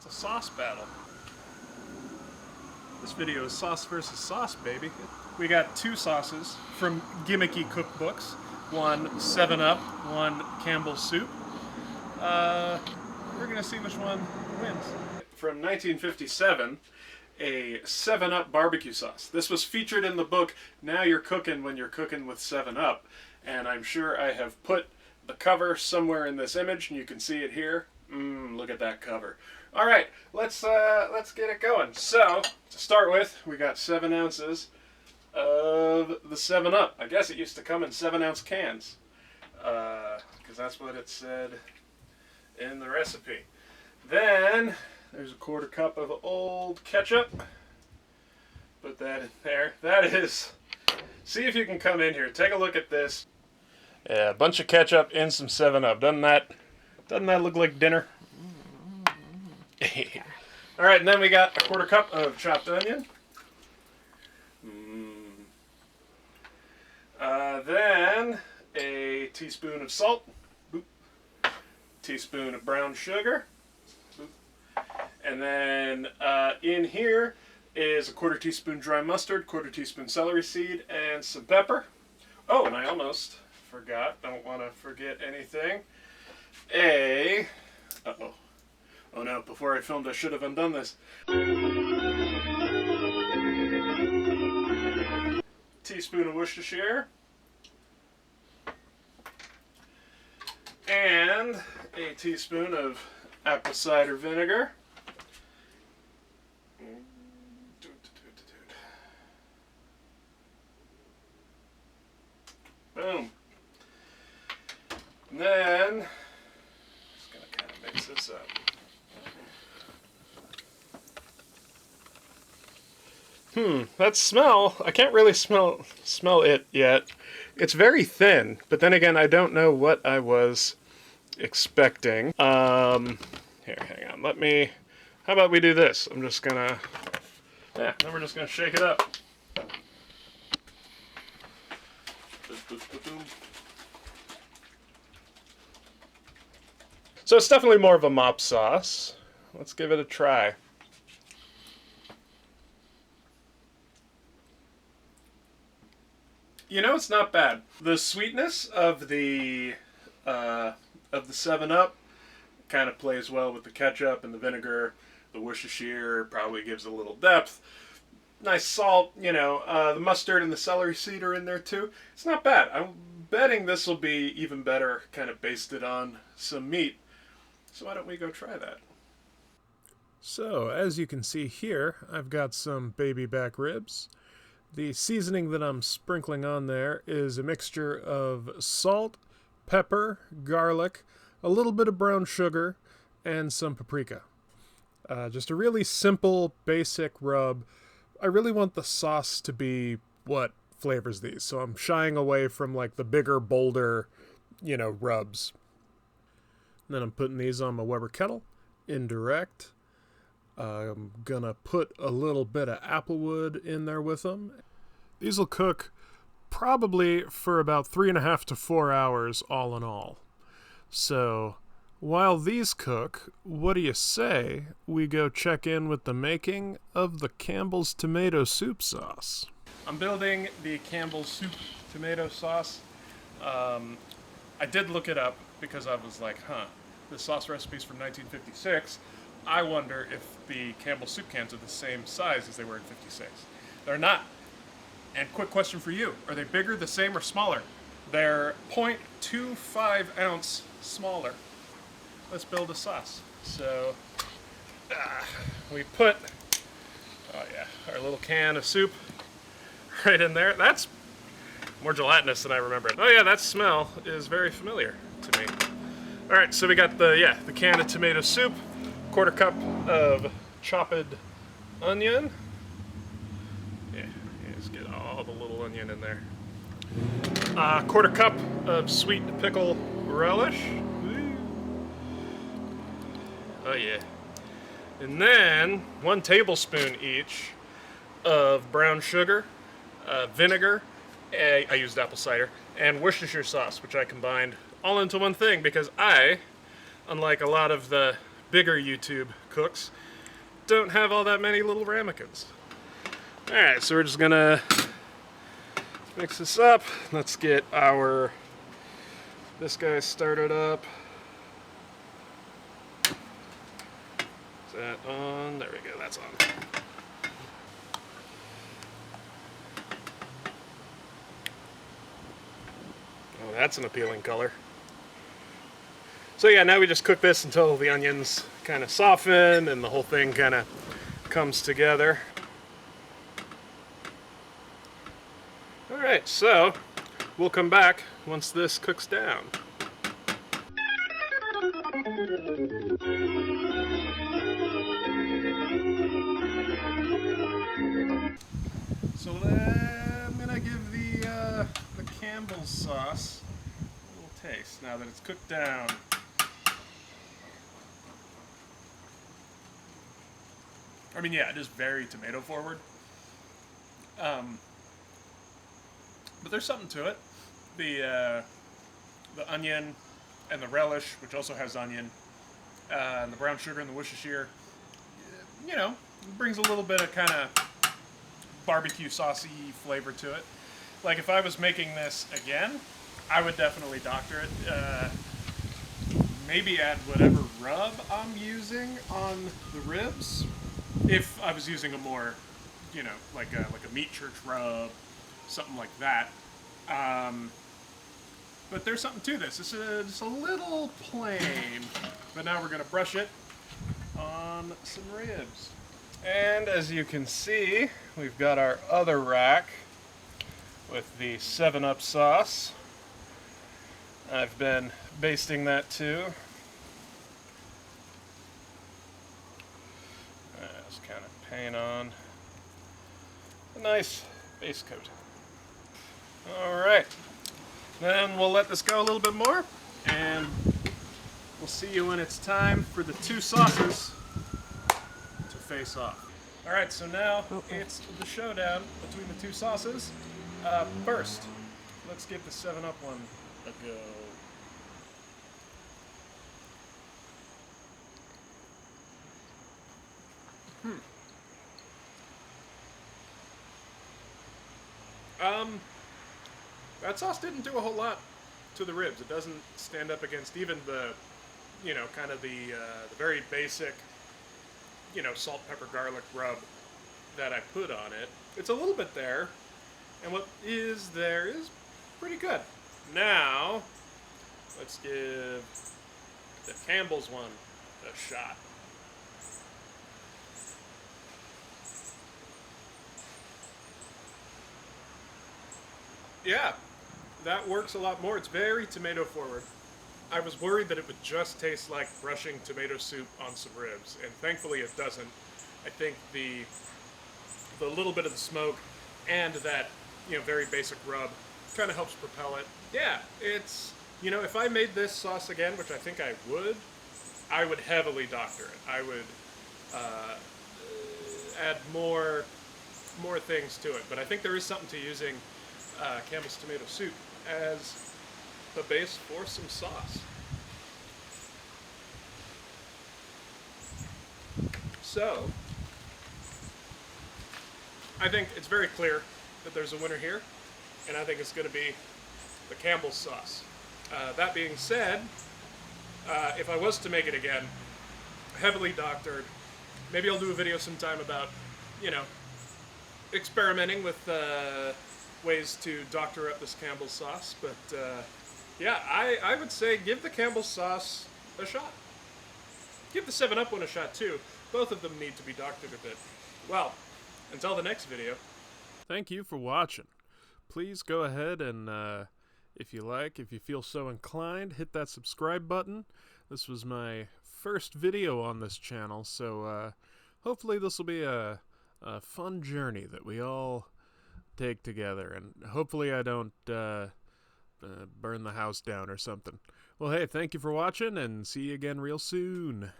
It's a sauce battle. This video is sauce versus sauce, baby. We got two sauces from gimmicky cookbooks. One 7-Up, one Campbell soup. We're gonna see which one wins. From 1957, a 7-Up barbecue sauce. This was featured in the book Now You're Cooking When You're Cooking with 7-Up, and I'm sure I have put the cover somewhere in this image, and you can see it here. Look at that cover. All right, let's get it going. So to start with, we got 7 ounces of the 7-Up. I guess it used to come in 7-ounce cans, because that's what it said in the recipe. Then there's a 1/4 cup of old ketchup. Put that in there. That is, see if you can come in here. Take a look at this. Yeah, a bunch of ketchup and some 7-Up. Doesn't that look like dinner? All right, and then we got a 1/4 cup of chopped onion. Then a teaspoon of salt. Boop. Teaspoon of brown sugar. Boop. And then in here is a 1/4 teaspoon dry mustard, 1/4 teaspoon celery seed, and some pepper. Oh, and I almost forgot. Don't want to forget anything. Uh-oh. Oh no, before I filmed I should have undone this. Teaspoon of Worcestershire. And a teaspoon of apple cider vinegar. Boom. And then, just gonna kind of mix this up. That smell, I can't really smell it yet. It's very thin, but then again, I don't know what I was expecting. Here, hang on, how about we do this? I'm just gonna, then we're just gonna shake it up. So it's definitely more of a mop sauce. Let's give it a try. You know, it's not bad. The sweetness of the 7-Up kind of plays well with the ketchup and the vinegar. The Worcestershire probably gives a little depth. Nice salt, you know. The mustard and the celery seed are in there too. It's not bad. I'm betting this will be even better, kind of basted on some meat. So why don't we go try that? So, as you can see here, I've got some baby back ribs. The seasoning that I'm sprinkling on there is a mixture of salt, pepper, garlic, a little bit of brown sugar, and some paprika. Just a really simple, basic rub. I really want the sauce to be what flavors these, so I'm shying away from like the bigger, bolder, rubs. And then I'm putting these on my Weber kettle, indirect. I'm gonna put a little bit of applewood in there with them. These will cook probably for about 3.5 to 4 hours all in all. So while these cook, what do you say we go check in with the making of the Campbell's tomato soup sauce? I'm building the Campbell's soup tomato sauce. I did look it up because I was like, the sauce recipe's from 1956. I wonder if the Campbell soup cans are the same size as they were in 56. They're not. And quick question for you. Are they bigger, the same, or smaller? They're 0.25 ounce smaller. Let's build a sauce. So we put, our little can of soup right in there. That's more gelatinous than I remember. Oh yeah, that smell is very familiar to me. All right, so we got the can of tomato soup, 1/4 cup of chopped onion. Just get all the little onion in there. 1/4 cup of sweet pickle relish. Ooh. Oh yeah. And then 1 tablespoon each of brown sugar, vinegar, I used apple cider, and Worcestershire sauce, which I combined all into one thing because I, unlike a lot of the bigger YouTube cooks don't have all that many little ramekins. Alright, so we're just gonna mix this up. Let's get this guy started up. Is that on? There we go, that's on. Oh, that's an appealing color. So yeah, now we just cook this until the onions kind of soften and the whole thing kind of comes together. Alright, so we'll come back once this cooks down. So I'm gonna give the Campbell sauce a little taste now that it's cooked down. I mean, yeah, it is very tomato forward. But there's something to it. The onion and the relish, which also has onion, and the brown sugar and the Worcestershire, you know, brings a little bit of kind of barbecue saucy flavor to it. Like if I was making this again, I would definitely doctor it. Maybe add whatever rub I'm using on the ribs. If I was using a more, you know, like a meat church rub, something like that. But there's something to this. It's just a little plain. But now we're going to brush it on some ribs. And as you can see, we've got our other rack with the 7-Up sauce. I've been basting that too. Just kind of paint on a nice base coat. Alright, then we'll let this go a little bit more, and we'll see you when it's time for the two sauces to face off. Alright, so now it's the showdown between the two sauces. First, let's give the 7-Up one a go. That sauce didn't do a whole lot to the ribs. It doesn't stand up against even the, you know, kind of the very basic, you know, salt, pepper, garlic rub that I put on it. It's a little bit there, and what is there is pretty good. Now, let's give the Campbell's one a shot. Yeah, that works a lot more. It's very tomato forward. I was worried that it would just taste like brushing tomato soup on some ribs, and thankfully it doesn't. I think the little bit of the smoke and that, you know, very basic rub kind of helps propel it. Yeah, it's, you know, if I made this sauce again, which I think I would heavily doctor it. I would add more things to it, but I think there is something to using Campbell's tomato soup as the base for some sauce. So, I think it's very clear that there's a winner here, and I think it's going to be the Campbell's sauce. That being said, if I was to make it again, heavily doctored, maybe I'll do a video sometime about, you know, experimenting with ways to doctor up this Campbell's sauce, but yeah, I would say give the Campbell's sauce a shot. Give the 7-Up one a shot too. Both of them need to be doctored a bit. Well, until the next video. Thank you for watching. Please go ahead and, if you feel so inclined, hit that subscribe button. This was my first video on this channel, so hopefully this will be a fun journey that we all take together, and hopefully I don't burn the house down or something. Well, hey, thank you for watching, and see you again real soon.